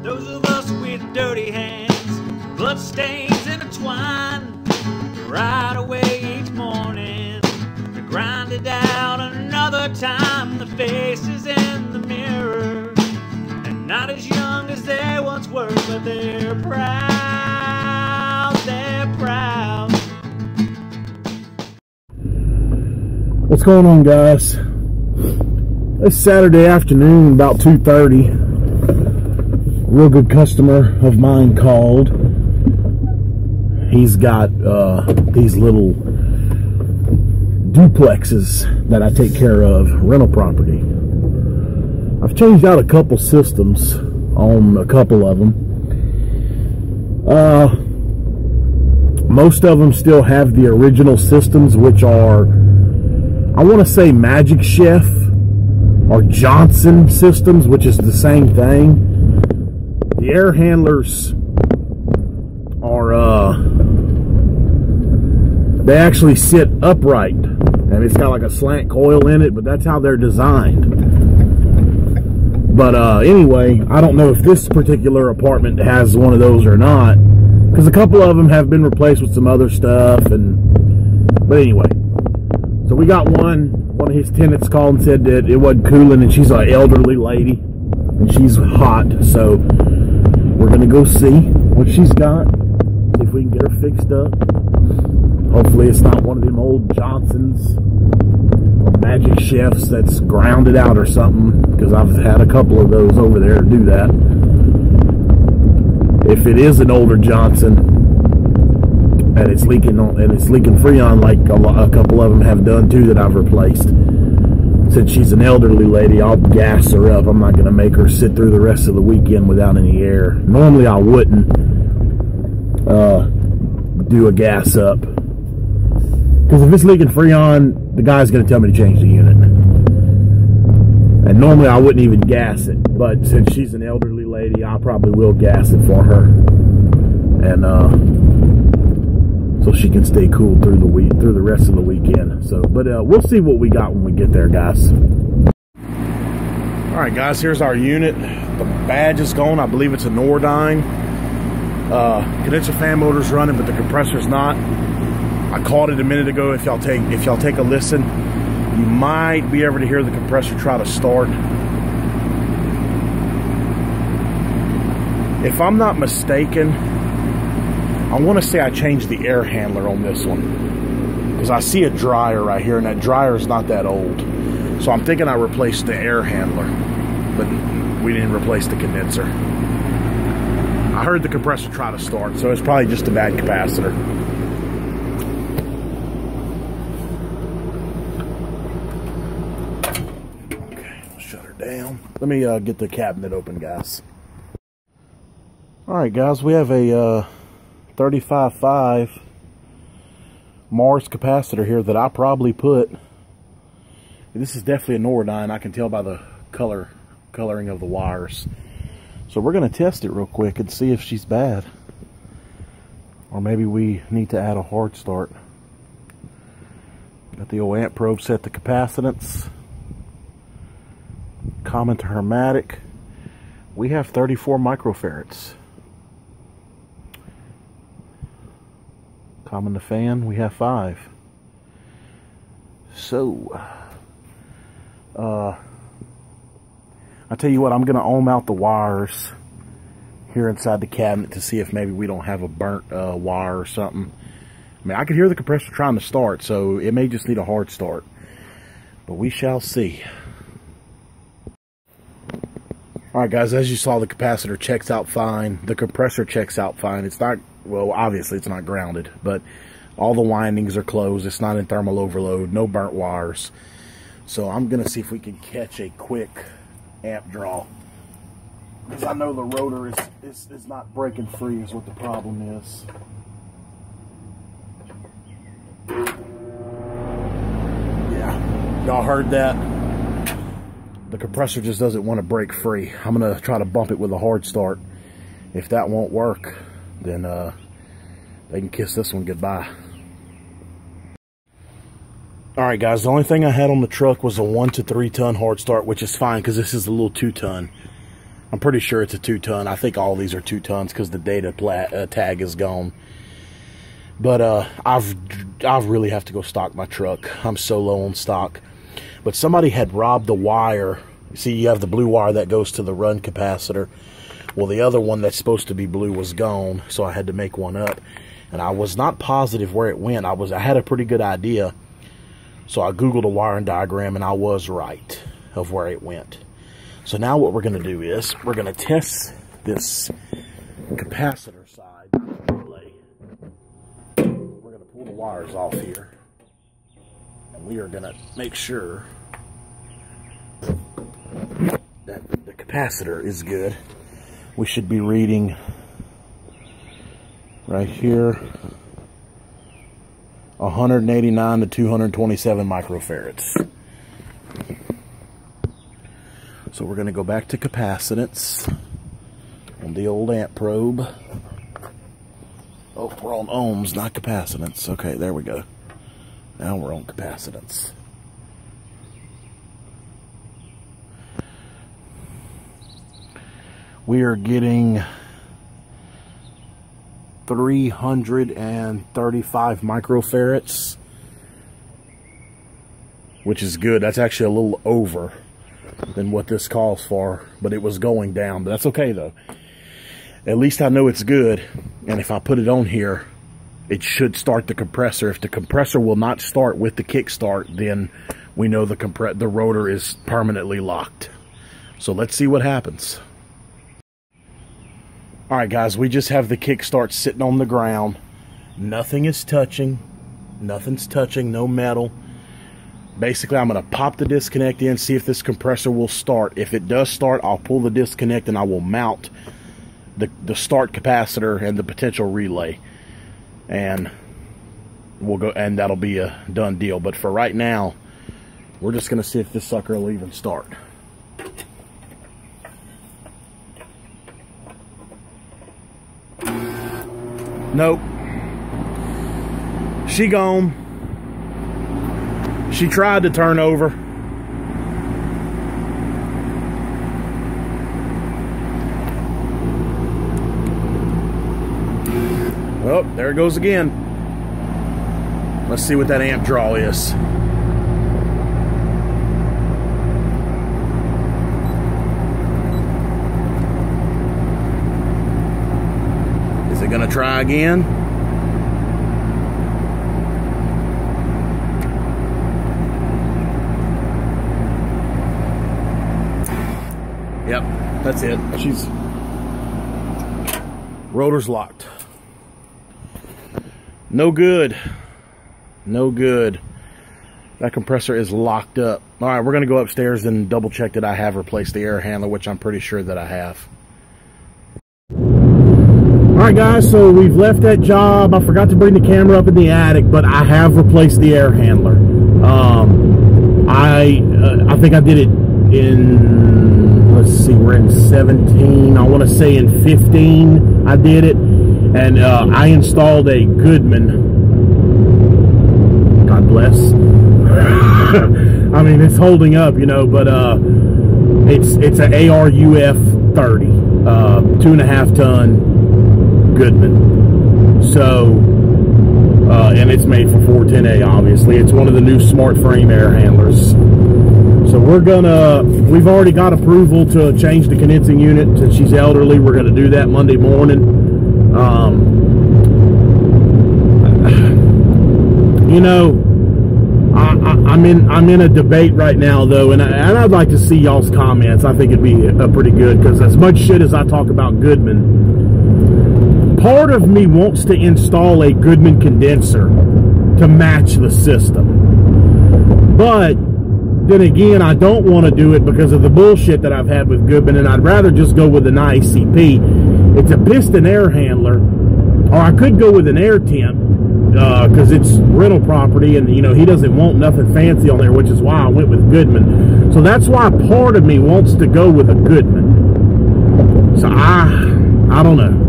Those of us with dirty hands, blood stains intertwine, right away each morning to grind it out another time. The faces in the mirror, and not as young as they once were, but they're proud, they're proud. What's going on, guys? It's Saturday afternoon, about 2:30. Real good customer of mine called. He's got these little duplexes that I take care of, rental property. I've changed out a couple systems on a couple of them. Most of them still have the original systems, which are, I want to say, Magic Chef or Johnson systems, which is the same thing. The air handlers are, they actually sit upright, and it's got like a slant coil in it, but that's how they're designed. But anyway, I don't know if this particular apartment has one of those or not, because a couple of them have been replaced with some other stuff. But anyway, so we got one of his tenants called and said that it wasn't cooling, and she's an elderly lady and she's hot, so we're gonna go see what she's got, see if we can get her fixed up. Hopefully it's not one of them old Johnsons or Magic Chefs that's grounded out or something, because I've had a couple of those over there do that. If it is an older Johnson and it's leaking Freon, like a couple of them have done too that I've replaced, since she's an elderly lady, I'll gas her up. I'm not going to make her sit through the rest of the weekend without any air. Normally I wouldn't do a gas up, because if it's leaking Freon, the guy's going to tell me to change the unit. And normally I wouldn't even gas it, but since she's an elderly lady, I probably will gas it for her, and so she can stay cool through the rest of the weekend. So, but we'll see what we got when we get there, guys. All right, guys, here's our unit. The badge is gone. I believe it's a Nordyne. Condenser fan motor's running, but the compressor's not. I called it a minute ago. If y'all take a listen, you might be able to hear the compressor try to start. If I'm not mistaken, I want to say I changed the air handler on this one, because I see a dryer right here, and that dryer is not that old. So I'm thinking I replaced the air handler, but we didn't replace the condenser. I heard the compressor try to start, so it's probably just a bad capacitor. Okay, shut her down. Let me get the cabinet open, guys. All right, guys, we have a 35.5 Mars capacitor here that I probably put. This is definitely a Nordyne. I can tell by the coloring of the wires. So we're going to test it real quick and see if she's bad, or maybe we need to add a hard start. Got the old amp probe set to capacitance, common to hermetic. We have 34 microfarads. Common to fan, we have 5. So, I tell you what, I'm going to ohm out the wires here inside the cabinet to see if maybe we don't have a burnt wire or something. I mean, I could hear the compressor trying to start, so it may just need a hard start, but we shall see. Alright, guys, as you saw, the capacitor checks out fine. The compressor checks out fine. It's not, well, obviously it's not grounded, but all the windings are closed. It's not in thermal overload, no burnt wires. So I'm going to see if we can catch a quick amp draw, because I know the rotor is not breaking free is what the problem is. Yeah, y'all heard that? The compressor just doesn't want to break free. I'm going to try to bump it with a hard start. If that won't work, then they can kiss this one goodbye. Alright, guys, the only thing I had on the truck was a 1 to 3 ton hard start, which is fine because this is a little 2 ton. I'm pretty sure it's a 2-ton. I think all these are 2 tons because the data tag is gone. But I've really have to go stock my truck. I'm so low on stock. But somebody had robbed the wire. See, you have the blue wire that goes to the run capacitor. Well, the other one that's supposed to be blue was gone, so I had to make one up. And I was not positive where it went. I had a pretty good idea. So I Googled a wiring diagram, and I was right of where it went. So now what we're going to do is we're going to test this capacitor side relay. We're going to pull the wires off here. And we are going to make sure that the capacitor is good. We should be reading right here 189 to 227 microfarads. So we're going to go back to capacitance on the old amp probe. Oh, we're on ohms, not capacitance. Okay, there we go. Now we're on capacitance. We are getting 335 microfarads, which is good. That's actually a little over than what this calls for, but it was going down. But that's okay though. At least I know it's good, and if I put it on here, it should start the compressor. If the compressor will not start with the kickstart, then we know the rotor is permanently locked. So let's see what happens. All right, guys, we just have the kickstart sitting on the ground. Nothing is touching. Nothing's touching, no metal. Basically, I'm going to pop the disconnect in, see if this compressor will start. If it does start, I'll pull the disconnect and I will mount the start capacitor and the potential relay. And we'll go, and that'll be a done deal. But for right now, we're just going to see if this sucker will even start. Nope. She gone. She tried to turn over. Oh, there it goes again. Let's see what that amp draw is. Is it gonna try again? Yep, that's it. She's rotor's locked. No good. No good. That compressor is locked up. All right, we're going to go upstairs and double check that I have replaced the air handler, which I'm pretty sure that I have. All right, guys, so we've left that job. I forgot to bring the camera up in the attic, but I have replaced the air handler. I think I did it in, let's see, we're in 17. I want to say in 15 I did it. And I installed a Goodman. God bless. I mean, it's holding up, you know, but it's an ARUF 30, 2.5 ton Goodman. So, and it's made for 410A, obviously. It's one of the new smart frame air handlers. So we've already got approval to change the condensing unit. Since she's elderly, we're gonna do that Monday morning. You know, I'm in a debate right now, though, and I'd like to see y'all's comments. I think it'd be pretty good, because as much shit as I talk about Goodman, part of me wants to install a Goodman condenser to match the system. But then again, I don't want to do it because of the bullshit that I've had with Goodman, and I'd rather just go with an ICP. It's a piston air handler, or I could go with an air temp, because it's rental property, and you know he doesn't want nothing fancy on there, which is why I went with Goodman. So that's why part of me wants to go with a Goodman. So I don't know.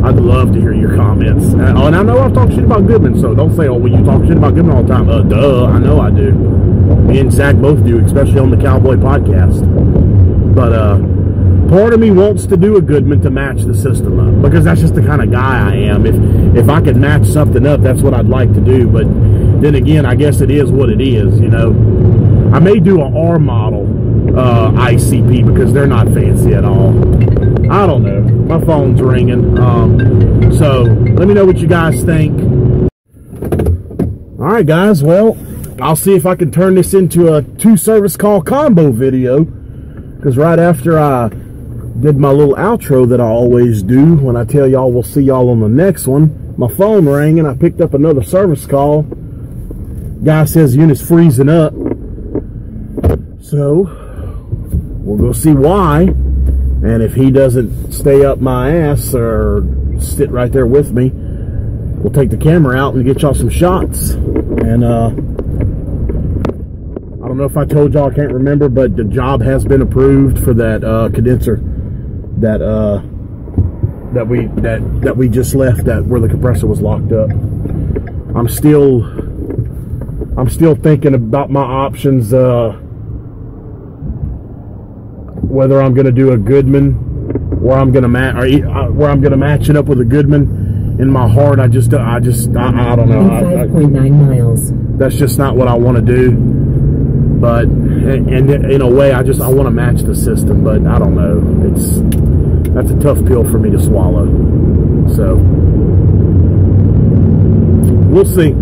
I'd love to hear your comments. And I know I've talked shit about Goodman, so don't say, oh, well, you talk shit about Goodman all the time. Duh, I know I do. Me and Zach both do, especially on the Cowboy podcast. But part of me wants to do a Goodman to match the system up, because that's just the kind of guy I am. If I could match something up, that's what I'd like to do. But then again, I guess it is what it is, you know. I may do an R model ICP because they're not fancy at all. I don't know. My phone's ringing. So let me know what you guys think. All right, guys. Well, I'll see if I can turn this into a 2-service call combo video, because right after I did my little outro that I always do when I tell y'all we'll see y'all on the next one, my phone rang and I picked up another service call. Guy says unit's freezing up. So we'll go see why, and if he doesn't stay up my ass or sit right there with me, we'll take the camera out and get y'all some shots. And I don't know if I told y'all, I can't remember, but the job has been approved for that condenser that we just left, that where the compressor was locked up. I'm still thinking about my options, whether I'm going to do a Goodman, where I'm going to match it up with a Goodman. In my heart, I don't know. 5.9 miles. That's just not what I want to do. But in a way, I want to match the system. But I don't know. That's a tough pill for me to swallow. So we'll see.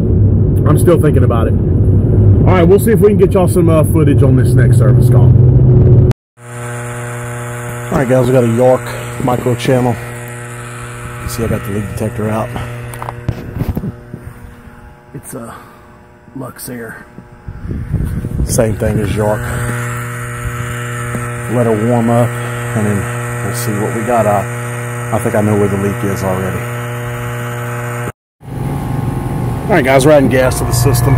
I'm still thinking about it. All right, we'll see if we can get y'all some footage on this next service call. All right, guys, we got a York micro channel. You see, I got the leak detector out. It's a Luxair. Same thing as York. Let her warm up, and then we'll see what we got. I think I know where the leak is already. All right, guys, we're adding gas to the system.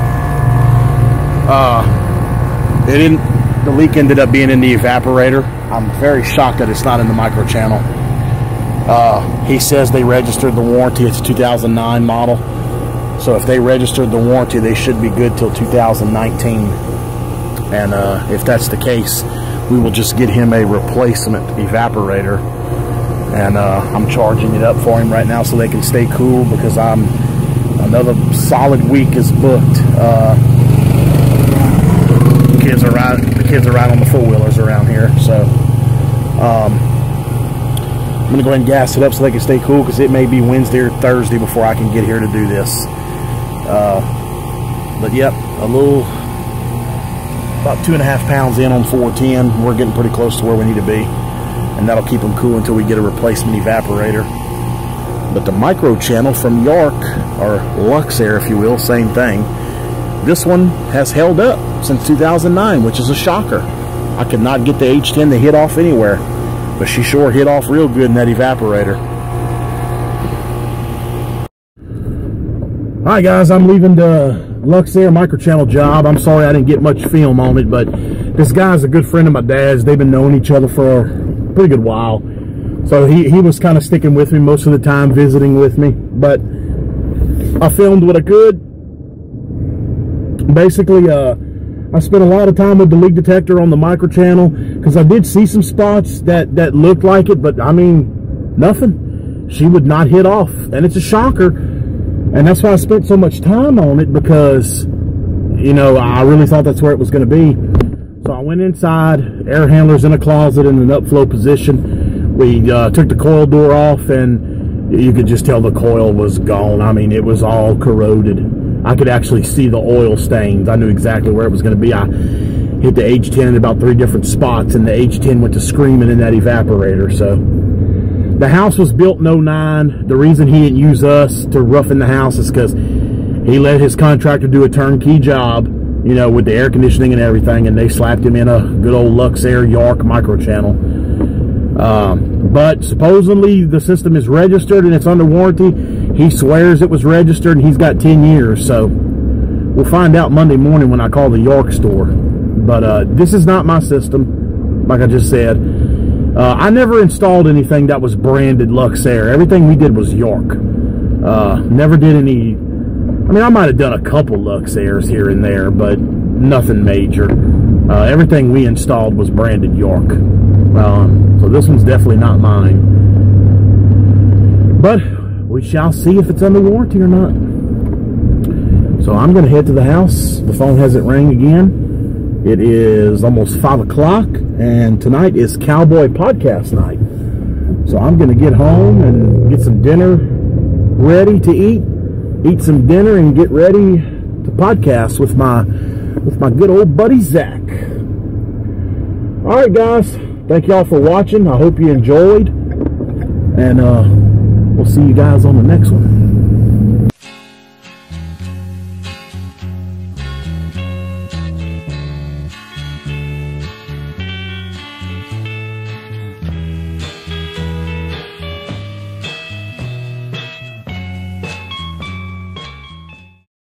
The leak ended up being in the evaporator. I'm very shocked that it's not in the micro channel. He says they registered the warranty. It's a 2009 model. So if they registered the warranty, they should be good till 2019. And if that's the case, we will just get him a replacement evaporator. And I'm charging it up for him right now so they can stay cool, because another solid week is booked. The kids are right on the four-wheelers around here. So I'm going to go ahead and gas it up so they can stay cool, because it may be Wednesday or Thursday before I can get here to do this. But yep, about 2.5 pounds in on 410. We're getting pretty close to where we need to be, and that'll keep them cool until we get a replacement evaporator. But the micro channel from York, or Luxair if you will, same thing. This one has held up since 2009, which is a shocker. I could not get the H10 to hit off anywhere, but she sure hit off real good in that evaporator. Alright guys, I'm leaving the Luxair microchannel job. I'm sorry I didn't get much film on it, but this guy's a good friend of my dad's. They've been knowing each other for a pretty good while. So he was kind of sticking with me most of the time, visiting with me. But I filmed what I could. Basically, I spent a lot of time with the leak detector on the microchannel, because I did see some spots that looked like it, but I mean, nothing. She would not hit off, and it's a shocker. And that's why I spent so much time on it, because, you know, I really thought that's where it was going to be. So I went inside, air handler's in a closet in an upflow position. We took the coil door off, and you could just tell the coil was gone. I mean, it was all corroded. I could actually see the oil stains. I knew exactly where it was going to be. I hit the H10 in about 3 different spots, and the H10 went to screaming in that evaporator. So the house was built in 09. The reason he didn't use us to roughen the house is because he let his contractor do a turnkey job, you know, with the air conditioning and everything, and they slapped him in a good old Luxair York microchannel. But supposedly the system is registered and it's under warranty. He swears it was registered, and he's got 10 years. So we'll find out Monday morning when I call the York store. But this is not my system, like I just said. I never installed anything that was branded Luxair. Everything we did was York. Never did any. I mean, I might have done a couple Luxairs here and there, but nothing major. Everything we installed was branded York. So this one's definitely not mine. But we shall see if it's under warranty or not. So I'm going to head to the house. The phone hasn't rang again. It is almost 5 o'clock, and tonight is Cowboy Podcast night. So I'm going to get home and get some dinner ready to eat some dinner, and get ready to podcast with my good old buddy Zach. All right, guys. Thank y'all for watching. I hope you enjoyed, and we'll see you guys on the next one.